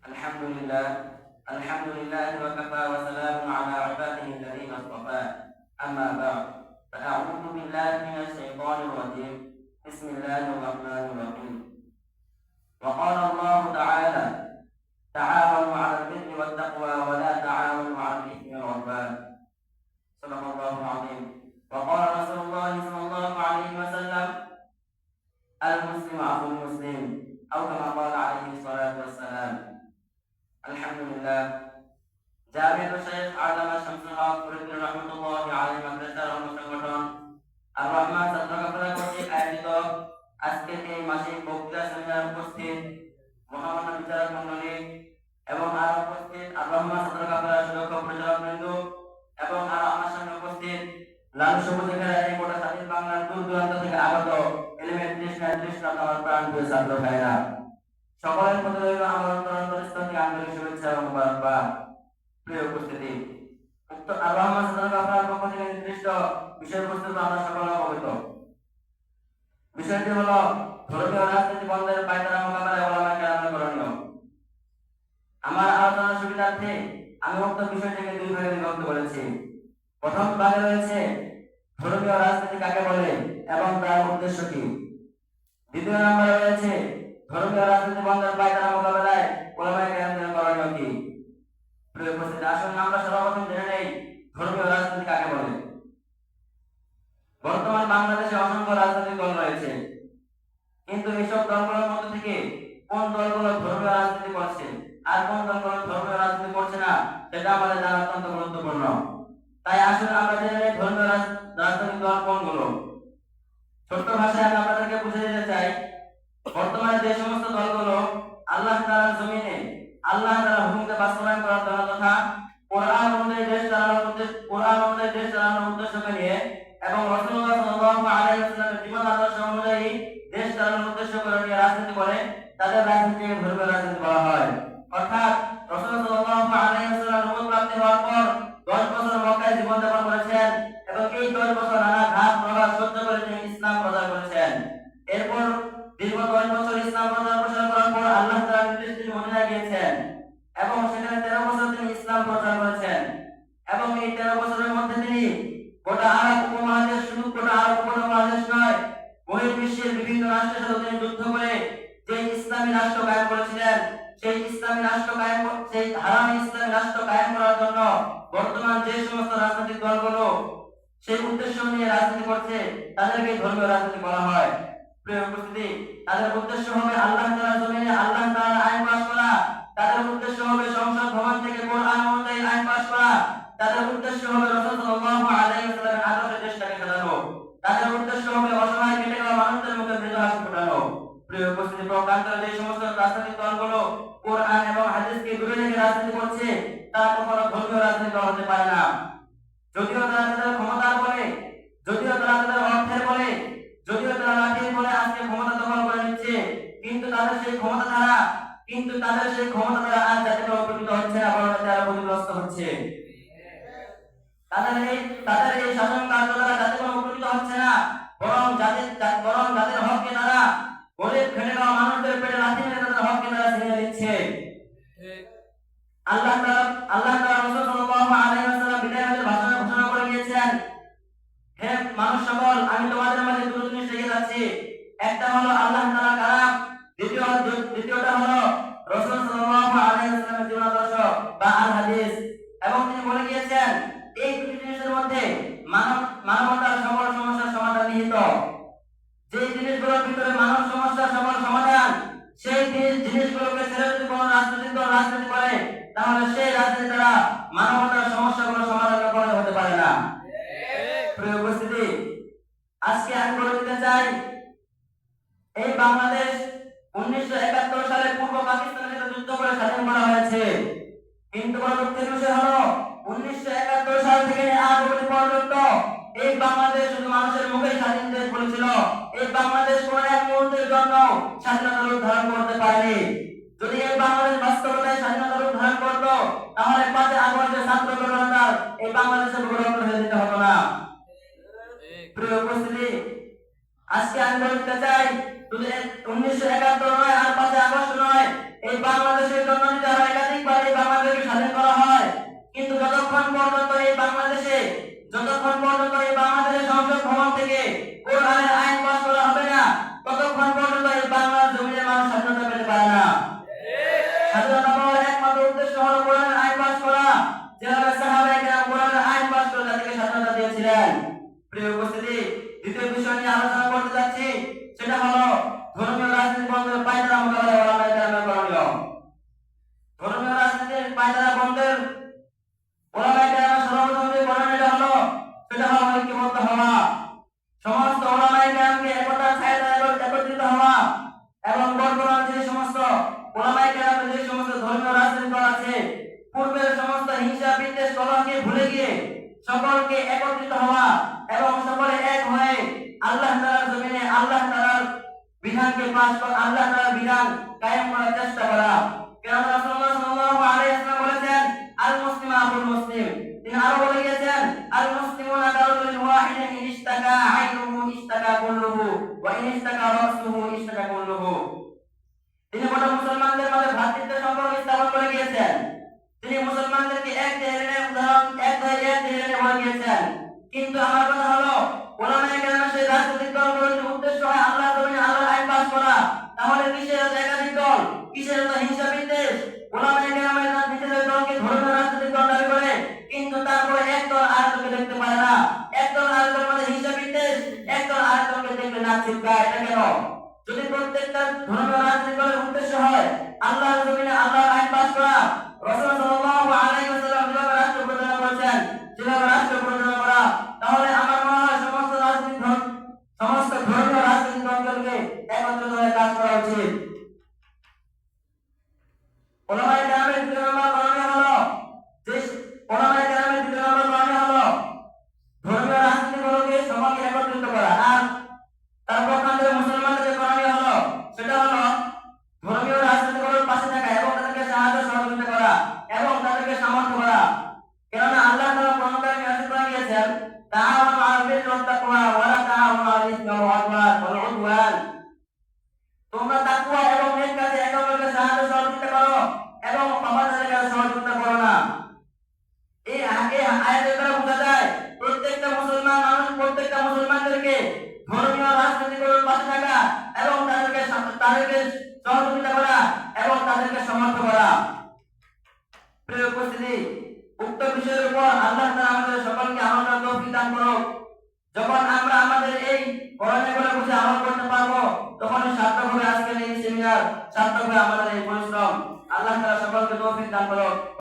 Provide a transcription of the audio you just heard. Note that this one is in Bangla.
الحمد لله الحمد لله وكفى وسلام على عباده الذين اصطفى أما بعد فأعوذ بالله من الشيطان الرجيم بسم الله الرحمن الرحيم وقال الله تعالى تعاونوا على البر والتقوى ولا تعاونوا على الإثم والعدوان صدق الله العظيم وقال رسول الله صلى الله عليه وسلم المسلم أخو المسلم أو كما قال عليه الصلاة والسلام الحمد لله জামিয়াতুল শেখ আল্লামা শামসুল হক ফরিদপুর রাহমাতুল্লাহি আলাইহি মাদ্রাসার সংগঠন আর রহমান ছাত্র কাফেলা কর্তৃক আয়োজিত আজকের এই মাসিক বক্তৃতা সেমিনারে উপস্থিত মহামান্য বিচারক মণ্ডলী এবং আর উপস্থিত আর রহমান ছাত্র কাফেলার সুদক্ষ পরিচালকবৃন্দ এবং আর আমার সামনে উপস্থিত লালু সবুজ ঘেরা এই গোটা স্বাধীন বাংলার দূর দূরান্ত থেকে আগত এলিমেন্টারি আমার প্রাণ প্রিয় ছাত্র ভাইরা, সকলের প্রতি রইল আমার অন্তরস্থল থেকে আন্তরিক শুভেচ্ছা এবং মোবারকবাদ। প্রিয় উপস্থিতি, উক্ত আর রহমান ছাত্র কাফেলার পক্ষ থেকে নির্দিষ্ট বিষয়বস্তু আমরা সকলে অবগত। বিষয়টি হলো ধর্মীয় রাজনীতি বন্ধের পায়তারা মোকাবেলায় ওলামায়ে কেরামের করণীয়। আমার আলোচনার সুবিধার্থে আমি উক্ত বিষয়টিকে দুই ভাগে বিভক্ত করেছি। প্রথম ভাগে রয়েছে ধর্মীয় রাজনীতি কাকে বলে এবং তার উদ্দেশ্য কি। দ্বিতীয় নম্বরে রয়েছে ধর্মীয় রাজনীতি বন্ধের পায়তারা মোকাবেলায় ওলামায়ে কেরামদের করণীয় কি। প্রিয় উপস্থিতি, আসুন আমরা সর্বপ্রথম জেনে নেই ধর্মীয় রাজনীতি কাকে বলে। বর্তমান বাংলাদেশে অসংখ্য রাজনৈতিক দল রয়েছে, কিন্তু এইসব দলগুলোর মধ্যে থেকে কোন দলগুলো ধর্মীয় রাজনীতি করছে আর কোন দলগুলো ধর্মীয় রাজনীতি করছে না সেটা আমাদের জানা অত্যন্ত গুরুত্বপূর্ণ। তাই আসুন আমরা জেনে নেই ধর্মীয় রাজনৈতিক দল কোনগুলো। ছোট্ট ভাষায় আমি আপনাদেরকে বুঝিয়ে দিতে চাই, বর্তমানে যে সমস্ত দলগুলো আল্লাহ তাআলার জমিনে আল্লাহ তাআলার হুকুমকে বাস্তবায়ন করার জন্য তথা কোরআন অনুযায়ী দেশ চালানোর উদ্দেশ্যকে নিয়ে এবং রাসূলুল্লাহ সাল্লাল্লাহু আলাইহি ওয়াসাল্লামের জীবন আদর্শ অনুযায়ী দেশ চালানোর উদ্দেশ্য করে নিয়ে রাজনীতি করে, তাদের রাজনীতিকে ধর্মীয় রাজনীতি বলা হয়। অর্থাৎ রাসূল সাল্লাল্লাহু আলাইহি ওয়াসাল্লাম নবুয়ত প্রাপ্তি হওয়ার পর 10 বছর মক্কায় জীবনযাপন করেছেন এবং এই 10 বছর নানা ঘাত প্রহার সহ্য করে তিনি ইসলাম প্রচার করেছেন। এরপর দীর্ঘ 10 বছর ইসলাম প্রচার করার পর আল্লাহ তাআলা নির্দিষ্ট মদিনায় গিয়েছেন এবং সেখানে 13 বছর তিনি ইসলাম প্রচার করেছেন এবং এই 13 বছরের মধ্যে তিনি গোটা আরব উপমহাদেশ, শুধু গোটা আরব উপমহাদেশ নয়, বহির্বিশ্বের বিভিন্ন রাষ্ট্রের সাথে তিনি যুদ্ধ করে যে ইসলামী রাষ্ট্র কায়েম করেছিলেন, সেই হারামি ইসলামী রাষ্ট্র কায়েম করার জন্য বর্তমান যে সমস্ত রাজনৈতিক দলগুলো সেই উদ্দেশ্য নিয়ে রাজনীতি করছে তাদেরকে ধর্মীয় রাজনীতি বলা হয়। প্রিয় উপস্থিতি, তাদের উদ্দেশ্য হবে আল্লাহ তাআলার জমিনে আল্লাহ তাআলার আইন পাস করা, তাদের উদ্দেশ্য হবে সংসদ ভবন থেকে কোরআন অনুযায়ী আইন পাস করা, তাদের উদ্দেশ্য হবে রাসূল সাল্লাল্লাহু আলাইহি ওয়াসাল্লামের আদর্শে দেশটাকে সাজানো, তাদের উদ্দেশ্য হবে অসহায় কেটে যাওয়া মানুষদের মুখে মৃদু হাসি ফোটানো। প্রিয় উপস্থিতি, প্রকারান্তরে যে সমস্ত রাজনৈতিক দলগুলো কোরআন এবং হাদিসকে দূরে রেখে রাজনীতি করছে তারা কখনো ধর্মীয় রাজনীতি দল হতে পারে না। যদিও তারা তাদের ক্ষমতার বলে, যদিও তারা তাদের অর্থের বলে, যদিও তারা লাঠির বলে আজকে ক্ষমতা দখল করে নিচ্ছে, কিন্তু তাদের সেই ক্ষমতা দ্বারা আজ জাতিকে উপকৃত হচ্ছে না, বরং তারা ক্ষতিগ্রস্ত হচ্ছে। তাদের এই শাসন কার্য দ্বারা জাতিকে উপকৃত হচ্ছে না, বরং জাতির হককে তারা গরিব খেটে খাওয়া মানুষদের পেটে লাথি মেরে তাদের হককে তারা ছিনিয়ে নিচ্ছে। আল্লাহ তাআলা রাসূল সাল্লাল্লাহু আলাইহি ওয়াসাল্লাম বিদায় হজের ভাষণে ঘোষণা করে গিয়েছেন, হে মানুষ সকল, আমি তোমাদের মাঝে দুটো জিনিস রেখে যাচ্ছি। একটা হলো আল্লাহ তাআলা কালাম, দ্বিতীয়টা হলো রাসূল সাল্লাল্লাহু আলাইহি ওয়াসাল্লামের জীবন আদর্শ বা আল হাদিস। এবং তিনি বলে গিয়েছেন এই দুটি জিনিসের মধ্যে মানবতার সকল সমস্যার সমাধান নিহিত। যে জিনিসগুলোর ভিতরে মানব সমস্যার সকল সমাধান, সেই জিনিসগুলোকে ছেড়ে যদি কোনো রাজনৈতিক দল রাজনীতি করে তাহলে সেই রাজনীতি দ্বারা মানবতার সমস্যাগুলো সমাধান করা হতে পারে না। প্রিয় উপস্থিতি, আজকে আমি বলে দিতে চাই, এই বাংলাদেশ 1971 সালে পূর্ব পাকিস্তানের সাথে যুদ্ধ করে স্বাধীন করা হয়েছে, কিন্তু বড় দুঃখের বিষয় হলো 1971 সাল থেকে আজ অবধি পর্যন্ত এই বাংলাদেশ শুধু মানুষের মুখেই স্বাধীন দেশ বলেছিল। এই বাংলাদেশ কোন এক মুহূর্তের জন্য স্বাধীনতার রূপ ধারণ করতে পারেনি। যদি এই বাংলাদেশ বাস্তবতায় স্বাধীনতার রূপ ধারণ করত তাহলে 5 আগস্টের ছাত্র জনতার এই বাংলাদেশের গৌরব হয়ে যেতে হতো না। প্রিয় উপস্থিতি, আজকে আমি বলতে চাই শুধু 1971 নয় আর 5 আগস্ট নয়, এই বাংলাদেশের জন্য যদি স্বাধীন করা হয়, কিন্তু যতক্ষণ পর্যন্ত এই বাংলাদেশের সংসদ ভবন থেকে কোরআনের আইন পাস করা হবে না, ততক্ষণ পর্যন্ত এই বাংলার জমিনের মানুষ স্বাধীনতা পেতে পারে না। স্বাধীনতা পাওয়ার একমাত্র উদ্দেশ্য হলো কোরআনের আইন পাস করা, যেভাবে সাহাবায়ে কেরাম কোরআনের আইন পাস করে জাতিকে স্বাধীনতা দিয়েছিলেন। প্রিয় উপস্থিতি, দ্বিতীয় বিষয় নিয়ে আলোচনা করতে যাচ্ছি, সেটা হলো ধর্মীয় রাজনীতি বন্ধের পায়তারা মোকাবেলায় ওলামায়ে কেরামের করণীয়। ধর্মীয় রাজনীতির পায়তারা বন্ধের ওলামায়ে কেরামের সর্বপ্রথম যে করণীয়টা হলো, সেটা হলো ঐক্যবদ্ধ হওয়া। সমস্ত ওলামায়ে কেরামকে একতার ছায়াতলে একত্রিত হওয়া এবং বর্তমান যে সমস্ত ওলামায়ে কেরামের যে সমস্ত ধর্মীয় রাজনীতি দল আছে, পূর্বের সমস্ত হিংসা বিদ্বেষ কলহকে ভুলে গিয়ে সকলকে একত্রিত হওয়া এবং সকলে এক হয়ে আল্লাহ তাআলার জমিনে আল্লাহ তাআলার বিধানকে পাশ করা, আল্লাহ তাআলার বিধান কায়েম করার চেষ্টা করা। কেননা রাসূলুল্লাহ সাল্লাল্লাহু আলাইহি ওয়াসাল্লাম বলেছেন, আল মুসলিমু আখুল মুসলিম। তিনি আরো বলে গিয়েছেন, আল মুসলিমুনা কারাজুলিন ওয়াহিদিন ইন ইশতাকা আইনুহু ইশতাকা কুল্লুহু ওয়া ইন ইশতাকা রাসুহু ইশতাকা কুল্লুহু। তিনি গোটা মুসলমানদের মাঝে ভ্রাতৃত্বের সম্পর্ক স্থাপন করে গিয়েছেন। তিনি মুসলমানদেরকে এক দেহের উদাহরণ এক দেহের বলে গিয়েছেন। কিন্তু আমার কথা হলো, ওলামায়ে কেরামের সেই রাজনৈতিক দলগুলোর উদ্দেশ্য হয় আল্লাহর জমিনে আল্লাহর আইন পাস করা, তাহলে কিসের এত একাধিক দল, কিসের এত হিংসা বিদ্বেষ? ওলামায়ে কেরামের নিজেদের দলকে ধর্মীয় রাজনৈতিক দল দাবি করে, কিন্তু তারপরে এক দল আরেকজনকে দেখতে পারে না, এক দল আরেকজনের মধ্যে হিংসা বিদ্বেষ, এক দল আরেকজনকে দেখলে নাক ছিটকায়। এটা কেন? যদি প্রত্যেকটা ধর্মীয় রাজনৈতিক দলের উদ্দেশ্য হয় আল্লাহর জমিনে আল্লাহর আইন পাস করা, রাসূল সাল্লাল্লাহু আলাইহি ওয়াসাল্লাম যেভাবে রাষ্ট্র পরিচালনা করেছেন সেভাবে রাষ্ট্র পরিচালনা করা, তাহলে আমার মনে হয় সমস্ত ধর্মীয় রাজনৈতিক দলগুলোকে একত্রিত হয়ে কাজ করা উচিত। ওলামায়ে কেরামের দ্বিতীয় নম্বর করণীয় হলো ধর্মীয় রাজনীতিগুলোকে সমাজে একত্রিত করা। আর তার পক্ষান্তরে মুসলমানদের যে করণীয় হলো, সেটা হলো ধর্মীয় রাজনীতিগুলোর পাশে থাকা এবং তাদেরকে সাহায্য সহযোগিতা করা এবং তাদেরকে সামর্থ্য করা। কেননা আল্লাহ তাআলা কোরআনে মেসেজ করে গিয়েছেন, তাআওয়ানু আলাল বিররি ওয়াত তাকওয়া ওয়া লা তাআওয়ানু আলাল ইসমি ওয়াল উদওয়ান। তোমরা তাকওয়া এবং নেক কাজে একে অপরকে সাহায্য সহযোগিতা করো এবং পাপাচারের কাজে সহযোগিতা করো না। এই আয়াতের দ্বারা বোঝা যায় প্রত্যেকটা মুসলমানদেরকে ধর্মীয় রাজনীতিগুলোর পাশে থাকা এবং তাদেরকে সহযোগিতা করা এবং তাদেরকে সমর্থন করা। প্রিয় উপস্থিতি, উক্ত বিষয়ের উপর আল্লাহ তাআলা আমাদের সকলকে আমল করার তৌফিক দান করুন। যখন আমরা আমাদের এই করণীয়গুলো বুঝে আমল করতে পারবো, তখন সার্থক হবে আজকের এই সেমিনার, সার্থক হবে আমাদের এই পরিশ্রম। আল্লাহ তাআলা সকলকে তৌফিক দান করুন।